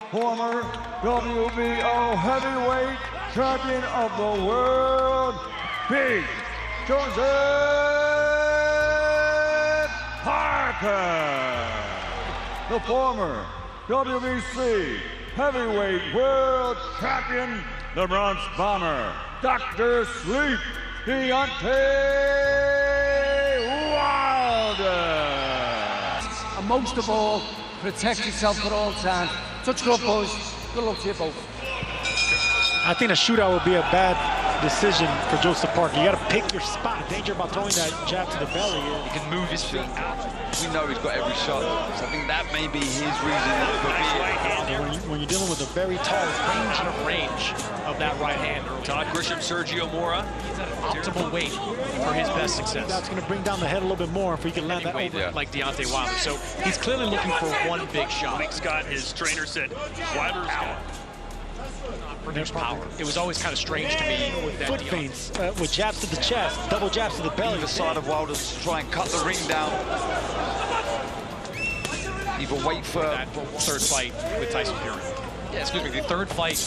Former WBO heavyweight champion of the world, Big Joseph Parker. The former WBC heavyweight world champion, the Bronx Bomber, Dr. Sleep, Deontay Wilder. And most of all, protect yourself at all times. Touch good, boys. Good luck to you both. I think a shootout would be a bad decision for Joseph Parker. You got to pick your spot. Danger about throwing that jab to the belly. He can move his feet out. We know he's got every shot. So I think that may be his reason for being. When you're dealing with a very tall, out of range of that right hand. Todd Grisham, Sergio Mora. He's at an optimal weight for his best success. That's going to bring down the head a little bit more if he can land that over. Like Deontay Wilder. So he's clearly looking for one big shot. Scott, his trainer, said Wilder's got produce power. It was always kind of strange to me with that foot feints with jabs to the chest, double jabs to the belly. Either side of Wilder to try and cut the ring down. Either wait for that third fight with Tyson Fury. Yeah, excuse me, the third fight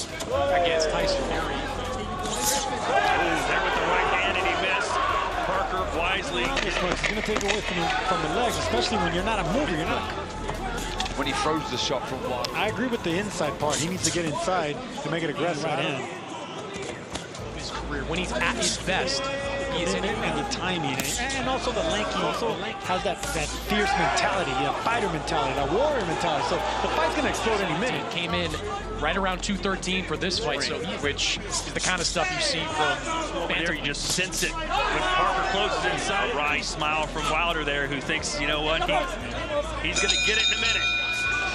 against Tyson Fury. there with the right hand and he missed. Parker wisely. It's going to take away from the legs, especially when you're not a mover. You're not. When he throws the shot from Wilder. I agree with the inside part. He needs to get inside to make it aggressive. Right hand. His career, when he's at his best, he is in it. And the timing, and also the lanky. Also has that fierce mentality, that fighter mentality, that warrior mentality. So the fight's going to explode any minute. Came in right around 213 for this fight, so which is the kind of stuff you see from There you just sense it when Parker closes inside. A wry smile from Wilder there, who thinks, you know what, he's going to get it in a minute.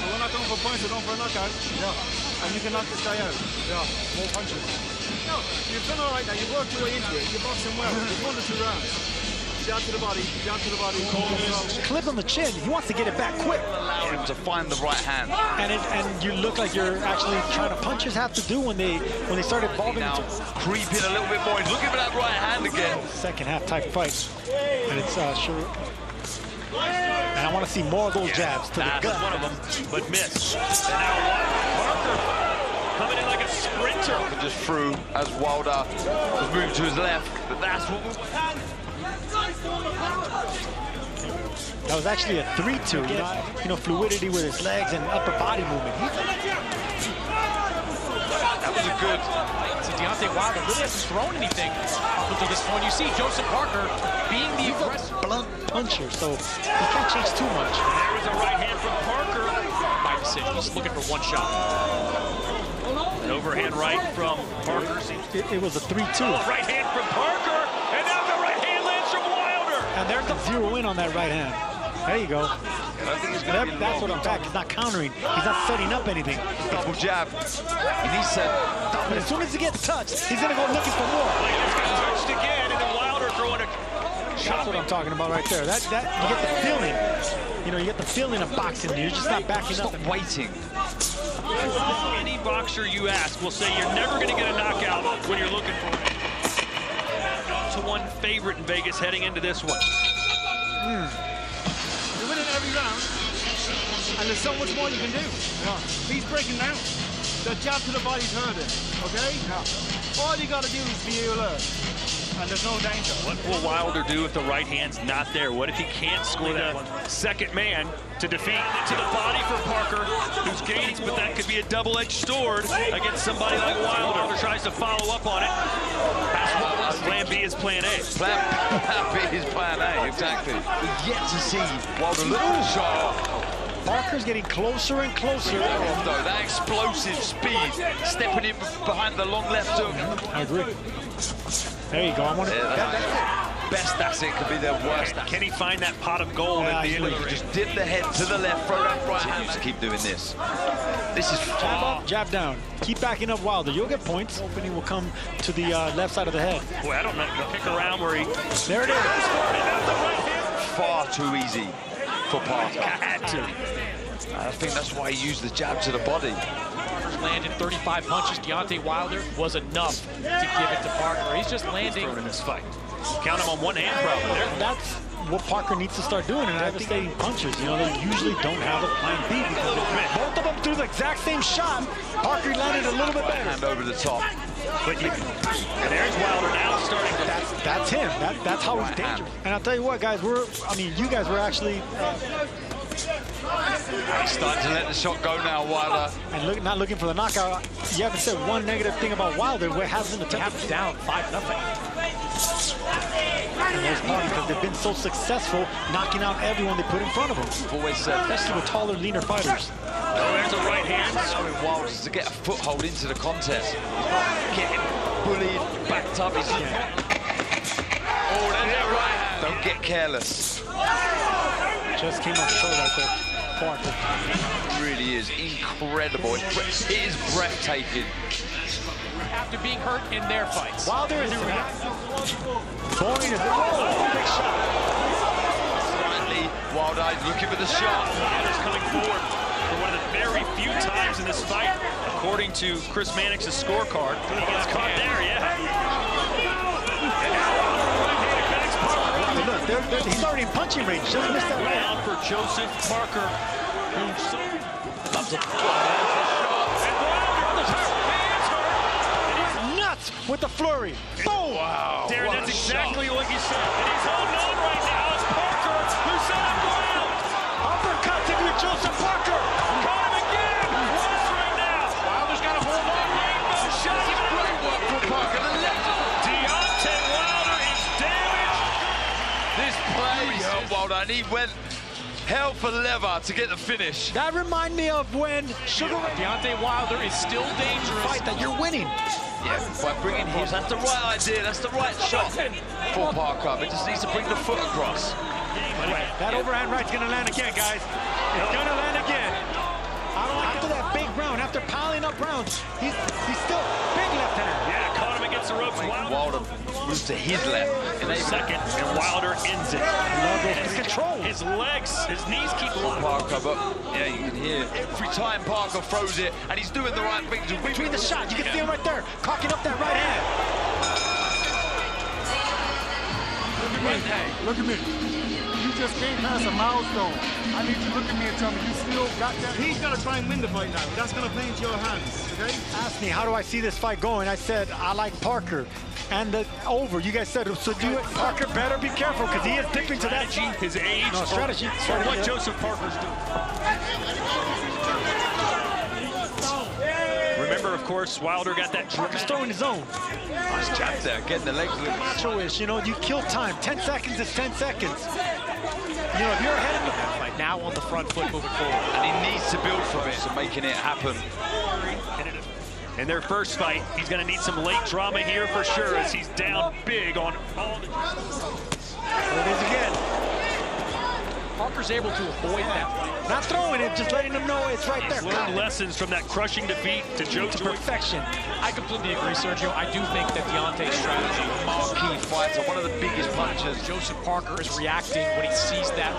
We're not going for points, we're going for a knockout. Yeah. And you can knock this guy out. Yeah. More punches. No, you've done all right now. You've worked your way into it. You're boxing well. You've won the 2 rounds. Jab to the body, jab to the body. Clip on the chin. He wants to get it back quick. Allow him to find the right hand. And you look like you're actually trying to. Punches have to do when they start evolving. Now creeping a little bit more. He's looking for that right hand again. Second half type fight. And it's sure. And I want to see more of those jabs to the gut. One of them, but missed. And now Parker coming in like a sprinter. Just through as Wilder was moving to his left. But that's what. That was actually a 3-2. You know, fluidity with his legs and upper body movement. That was a good. See, Deontay Wilder really hasn't thrown anything up until this point. You see Joseph Parker being the aggressive blunt puncher, so he can't change too much. There was a right hand from Parker. By decision, he's looking for one shot. An overhand right from Parker. It was a 3-2. Right hand from Parker, and now the right hand lands from Wilder. And there's a 0 in on that right hand. There you go. That's what I'm talking. He's not countering. He's not setting up anything. Double jab. He needs to. But as soon as he gets touched, he's going to go looking for more. Players got touched again, and then Wilder throwing a That's what I'm talking about right there. That you get the feeling. You know, you get the feeling of boxing. You're just not backing up and waiting. Any boxer you ask will say you're never going to get a knockout when you're looking for it. 2-1 favorite in Vegas heading into this one. You're winning every round, and there's so much more you can do. Yeah. He's breaking down. The jab to the body's hurting, okay? Yeah. All you got to do is be alert, and there's no danger. What will Wilder do if the right hand's not there? What if he can't score that second man to defeat to the body for Parker, who's gaining, but that could be a double-edged sword against somebody like Wilder. Wilder tries to follow up on it. Plan B is plan A. Plan B is plan A, exactly. We're yet to see Wilder look for the shot. Parker's getting closer and closer. Though, that explosive speed, stepping in behind the long left hook. I agree. There you go. I want to. Best asset could be their worst asset. Can he find that pot of gold at the end of the ring? Just dip the head to the left, throw that right hand. To keep doing this. This is jab up, jab down. Keep backing up Wilder. You'll get points. Opening will come to the left side of the head. Boy, I don't know. Pick around where he. There it is. Far too easy for Parker. Had to. I think that's why he used the jab to the body. Landed 35 punches. Deontay Wilder was enough to give it to Parker. He's just landing in this fight. Count him on one hand, probably. what Parker needs to start doing, and devastating punches. You know, they usually don't have a plan B because both of them threw the exact same shot. Parker landed a little bit better. Hand over the top. But and there's Wilder now starting to... That's him. That's how he's dangerous. And I'll tell you what, guys, you guys were actually... He's starting to let the shot go now, Wilder. And not looking for the knockout. You haven't said one negative thing about Wilder. Where hasn't attempted down 5-0. And there's part because they've been so successful knocking out everyone they put in front of them. We've always said, especially with taller, leaner fighters. Oh, there's a right hand. Wilder to get a foothold into the contest. He's not getting bullied, backed up. He's... Oh, there's that right hand. Don't get careless. Just came up short right there. Parker. It really is incredible. It is breathtaking. After being hurt in their fights. Wilder is throwing his big shot. Slightly, Wilder is looking for the shot. Wilder's coming forward for one of the very few times in this fight, according to Chris Mannix's scorecard. He gets caught there, yeah. And now right-handed connects Parker. Look, he's already in punching range. Just missed that round for Joseph Parker. Loves a with the flurry. Boom! Wow. Darren, that's exactly what you said. And he's holding on right now. It's Parker who's on the ground. Uppercut to Joseph Parker. Caught him again. Lost right now. Wilder's got to hold on. Rainbow shot. Great work for Parker. The left. Deontay Wilder is damaged. This play hurt Wilder, and he went hell for leather to get the finish. That reminds me of when Sugar Ray Deontay Wilder is still dangerous. Fight that you're winning. Yeah, by bringing him, that's the right idea, that's the right shot for Parker. It just needs to bring the foot across. That overhand right's gonna land again, guys. It's gonna land again. After that big round, after piling up rounds, he's still big left hand. Yeah, caught him against the ropes. Wilder moves to his left in a second, and Wilder ends it. His control. His legs, his knees keep locked. Parker, but yeah, you can hear every time Parker throws it, and he's doing the right thing. Between the shot, you can see him right there, cocking up that right hand. Look at me. You just came past a milestone. I need you to look at me and tell me you still got that. He's gonna try and win the fight now. That's gonna play into your hands, okay? Asked me, how do I see this fight going? I said, I like Parker. And the over, you guys said, so do it. Parker better be careful, because he is dipping to that. His age, no, strategy. What Joseph Parker's doing. Remember, of course, Wilder got that Parker's throwing his own. Nice jab there, getting the legs loose. Macho-ish, you know, you kill time. 10 seconds is 10 seconds. You know, if you're ahead of the fight, now on the front foot moving forward. And he needs to build from it, so making it happen. In their first fight, he's going to need some late drama here for sure, as he's down big on all the... There it is again. Parker's able to avoid that fight. Not throwing it, just letting him know it's right there. He's learned lessons from that crushing defeat to perfection. I completely agree, Sergio. I do think that Deontay's strategy, marquee fighter, one of the biggest punchers. Joseph Parker is reacting when he sees that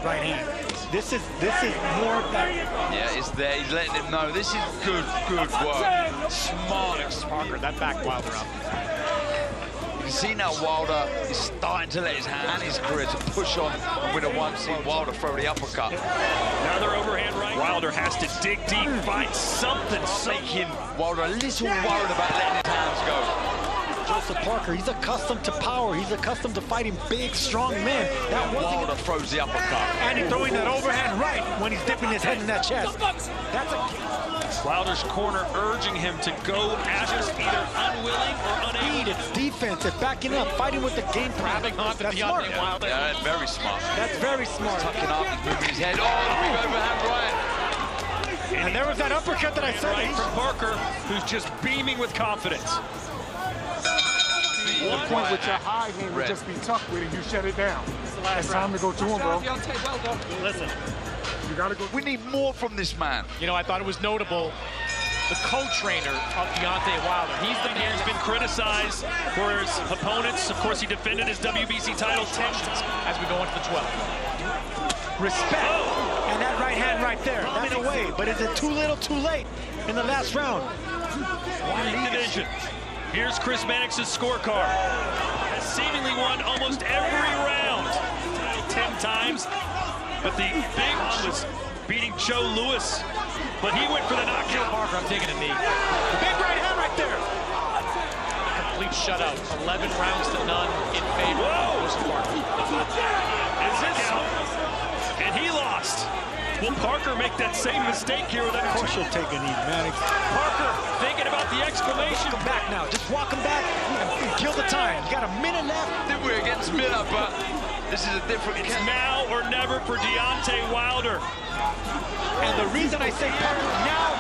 right hand. This is more of that. Yeah, it's there. He's letting him know this is good work. Smart. Parker, that backed Wilder up. You can see now Wilder is starting to let his hand and his career to push on and win a one. See Wilder throw the uppercut. Another overhand right. Wilder has to dig deep, find something. Making Wilder a little worried about letting his hands go. Joseph Parker, he's accustomed to power. He's accustomed to fighting big, strong men. That Wilder throws the uppercut. And he's throwing that overhand right when he's dipping his head in that chest. That's a... Wilder's corner urging him to go after either unwilling or unable. It's defense, it's backing up, fighting with the game plan. Grabbing onto That's smart. Wilder. Yeah, that's very smart. That's very smart. Tucking up, moving his head. Oh, big overhand right. And there was that uppercut that I said. Right from Parker, who's just beaming with confidence. The point with your high hand would just be tucked with and you shut it down. It's time to go to him, bro. Listen. You gotta go. We need more from this man. You know, I thought it was notable. The co-trainer of Deontay Wilder. He's the man who's been criticized for his opponents. Of course, he defended his WBC title 10 as we go into the 12th. Respect. Oh. And that right hand right there. That's away. But is it too little, too late in the last round? Division. Here's Chris Mannix's scorecard. Has seemingly won almost every round. times, but the big one was beating Joe Louis, but he went for the knockout. Parker, I'm taking a knee. The big right hand right there. Complete shutout. 11 rounds to none in favor of Lewis Parker. Is this out? And he lost. Will Parker make that same mistake here with that? Of course you'll take a knee, man. Parker thinking about the exclamation. Walk him back now. Just walk him back and kill the time. You got a minute left. I think we're against Miller, but this is a different It's now or never for Deontay Wilder. And the reason I say Parker, now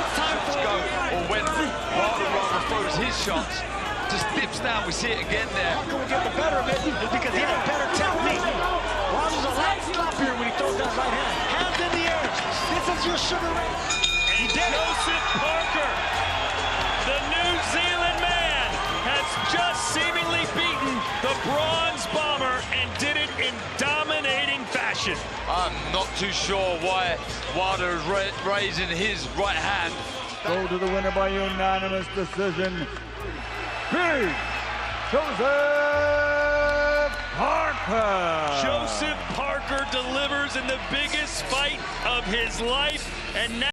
it's time for go. Or when Wilder rather throws his shots, just dips down. We see it again there. Parker will get the better of it because he has better technique. Wilder's a lot sloppier when he throws that right hand. Hands in the air. This is your Sugar Ray. He did it. Joseph Parker, the New Zealand man, has just seemingly beaten the Bronze Bomber and did it in dominating fashion. I'm not too sure why Wilder is raising his right hand. Go to the winner by unanimous decision. Big Joseph Parker. Joseph Parker delivers in the biggest fight of his life, and now